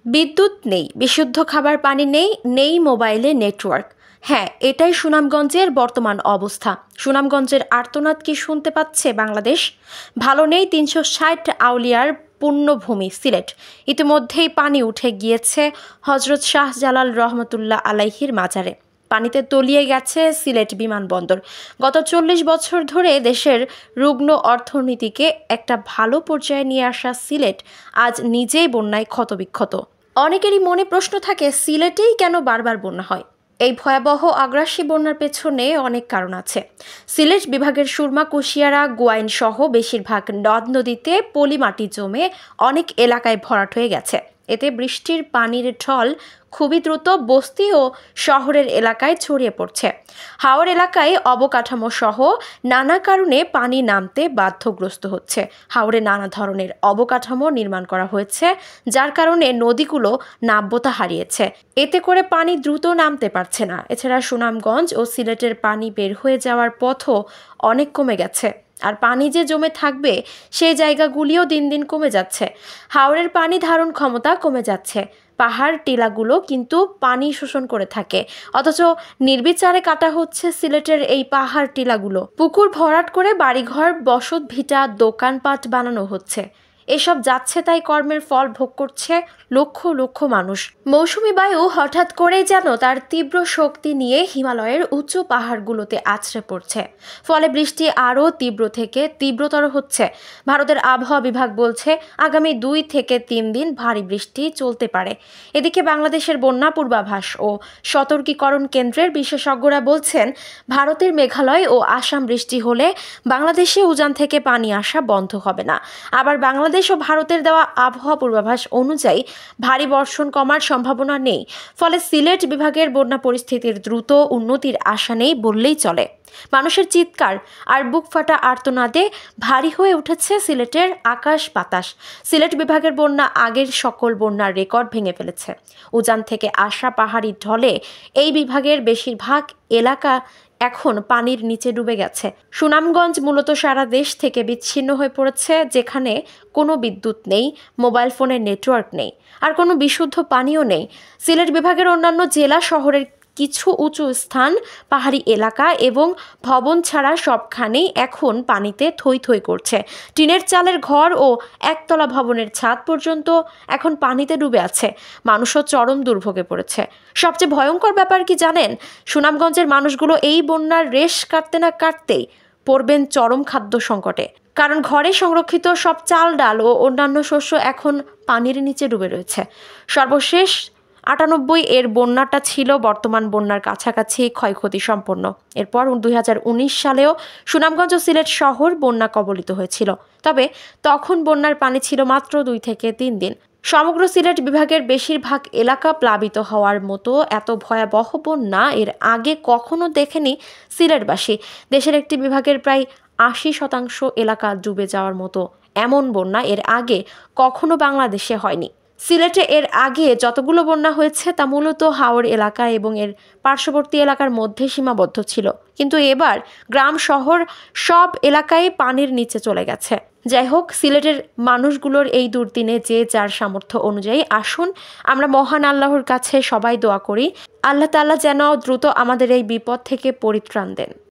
বিদ্যুৎ নেই, বিশুদ্ধ খাবার পানি নেই, নেই মোবাইলে নেটওয়ার্ক। হ্যাঁ, এটাই সুনামগঞ্জের বর্তমান অবস্থা। সুনামগঞ্জের আর্তনাদ কি শুনতে পাচ্ছে বাংলাদেশ? ভালো নেই ৩৬০ আউলিয়ার পুণ্যভূমি সিলেট। ইতিমধ্যেই পানি উঠে গিয়েছে হজরত শাহজালাল রহমতুল্লাহ আলাইহির মাজারে। পানিতে তলিয়ে গেছে সিলেট বিমানবন্দর। গত ৪০ বছর ধরে দেশের রুগ্ন অর্থনীতিকে একটা ভালো পর্যায়ে নিয়ে আসা সিলেট আজ নিজেই বন্যায় ক্ষতবিক্ষত। অনেকেরই মনে প্রশ্ন থাকে, সিলেটেই কেন বারবার বন্যা হয়? এই ভয়াবহ আগ্রাসী বন্যার পেছনে অনেক কারণ আছে। সিলেট বিভাগের সুরমা, কুশিয়ারা, গোয়াইন সহ বেশিরভাগ নদ নদীতে পলি মাটি জমে অনেক এলাকায় ভরাট হয়ে গেছে। এতে বৃষ্টির পানির ঢল খুবই দ্রুত বস্তি ও শহরের এলাকায় ছড়িয়ে পড়ছে। হাওর এলাকায় অবকাঠামো সহ নানা কারণে পানি নামতে বাধ্যগ্রস্ত হচ্ছে। হাওরে নানা ধরনের অবকাঠামো নির্মাণ করা হয়েছে, যার কারণে নদীগুলো নাব্যতা হারিয়েছে। এতে করে পানি দ্রুত নামতে পারছে না। এছাড়া সুনামগঞ্জ ও সিলেটের পানি বের হয়ে যাওয়ার পথও অনেক কমে গেছে। আর পানি যে জমে থাকবে সেই জায়গাগুলিও দিন দিন কমে যাচ্ছে। হাওরের পানি ধারণ ক্ষমতা কমে যাচ্ছে। পাহাড় টিলাগুলো কিন্তু পানি শোষণ করে থাকে, অথচ নির্বিচারে কাটা হচ্ছে সিলেটের এই পাহাড় টিলাগুলো। পুকুর ভরাট করে বাড়িঘর, বসত ভিটা, দোকানপাট বানানো হচ্ছে। এসব যাচ্ছে তাই কর্মের ফল ভোগ করছে লক্ষ লক্ষ মানুষ। মৌসুমী বায়ু হঠাৎ করেই যেন তার তীব্র শক্তি নিয়ে হিমালয়ের উঁচু পাহাড়গুলোতে আছড়ে পড়ছে। ফলে বৃষ্টি আরও তীব্র থেকে তীব্রতর হচ্ছে। ভারতের আবহাওয়া বিভাগ বলছে আগামী ২ থেকে ৩ দিন ভারী বৃষ্টি চলতে পারে। এদিকে বাংলাদেশের বন্যা পূর্বাভাস ও সতর্কীকরণ কেন্দ্রের বিশেষজ্ঞরা বলছেন, ভারতের মেঘালয় ও আসাম বৃষ্টি হলে বাংলাদেশে উজান থেকে পানি আসা বন্ধ হবে না। আবার বাংলাদেশ ও ভারতের দেওয়া আবহাওয়া পূর্বাভাস অনুযায়ী ভারী বর্ষণ কমার সম্ভাবনা নেই। ফলে সিলেট বিভাগের বন্যা পরিস্থিতির দ্রুত উন্নতির আশা নেই বললেই চলে। মানুষের চিৎকার আর বুক ফাটা আর্তনাদে ভারী হয়ে উঠেছে সিলেটের আকাশ বাতাস। সিলেট বিভাগের বন্যা আগের সকল বন্যার রেকর্ড ভেঙে ফেলেছে। উজান থেকে আসা পাহাড়ি ঢলে এই বিভাগের বেশিরভাগ এলাকা এখন পানির নিচে ডুবে গেছে। সুনামগঞ্জ মূলত সারা দেশ থেকে বিচ্ছিন্ন হয়ে পড়েছে, যেখানে কোনো বিদ্যুৎ নেই, মোবাইল ফোনের নেটওয়ার্ক নেই, আর কোনো বিশুদ্ধ পানিও নেই। সিলেট বিভাগের অন্যান্য জেলা শহরের কিছু উঁচু স্থান, পাহাড়ি এলাকা এবং ভবন ছাড়া সবখানেই এখন পানিতে থই থই করছে। টিনের চালের ঘর ও একতলা ভবনের ছাদ পর্যন্ত এখন পানিতে ডুবে আছে। মানুষও চরম দুর্ভোগে পড়েছে। সবচেয়ে ভয়ঙ্কর ব্যাপার কি জানেন? সুনামগঞ্জের মানুষগুলো এই বন্যার রেশ কাটতে না কাটতেই পড়বেন চরম খাদ্য সংকটে। কারণ ঘরে সংরক্ষিত সব চাল, ডাল ও অন্যান্য শস্য এখন পানির নিচে ডুবে রয়েছে। সর্বশেষ ৯৮ এর বন্যাটা ছিল বর্তমান বন্যার কাছাকাছি ক্ষয়ক্ষতি সম্পন্ন। এরপর ২০১৯ সালেও সুনামগঞ্জ ও সিলেট শহর বন্যা কবলিত হয়েছিল। তবে তখন বন্যার পানি ছিল মাত্র ২ থেকে ৩ দিন। সমগ্র সিলেট বিভাগের বেশিরভাগ এলাকা প্লাবিত হওয়ার মতো এত ভয়াবহ বন্যা এর আগে কখনো দেখেনি সিলেটবাসী। দেশের একটি বিভাগের প্রায় ৮০% এলাকা ডুবে যাওয়ার মতো এমন বন্যা এর আগে কখনো বাংলাদেশে হয়নি। সিলেটে এর আগে যতগুলো বন্যা হয়েছে তা মূলত হাওর এলাকা এবং এর পার্শ্ববর্তী এলাকার মধ্যে সীমাবদ্ধ ছিল, কিন্তু এবার গ্রাম শহর সব এলাকায় পানির নিচে চলে গেছে। যাই হোক, সিলেটের মানুষগুলোর এই দুর্দিনে যে যার সামর্থ্য অনুযায়ী আসুন আমরা মহান আল্লাহর কাছে সবাই দোয়া করি, আল্লাহ তাআলা যেন দ্রুত আমাদের এই বিপদ থেকে পরিত্রাণ দেন।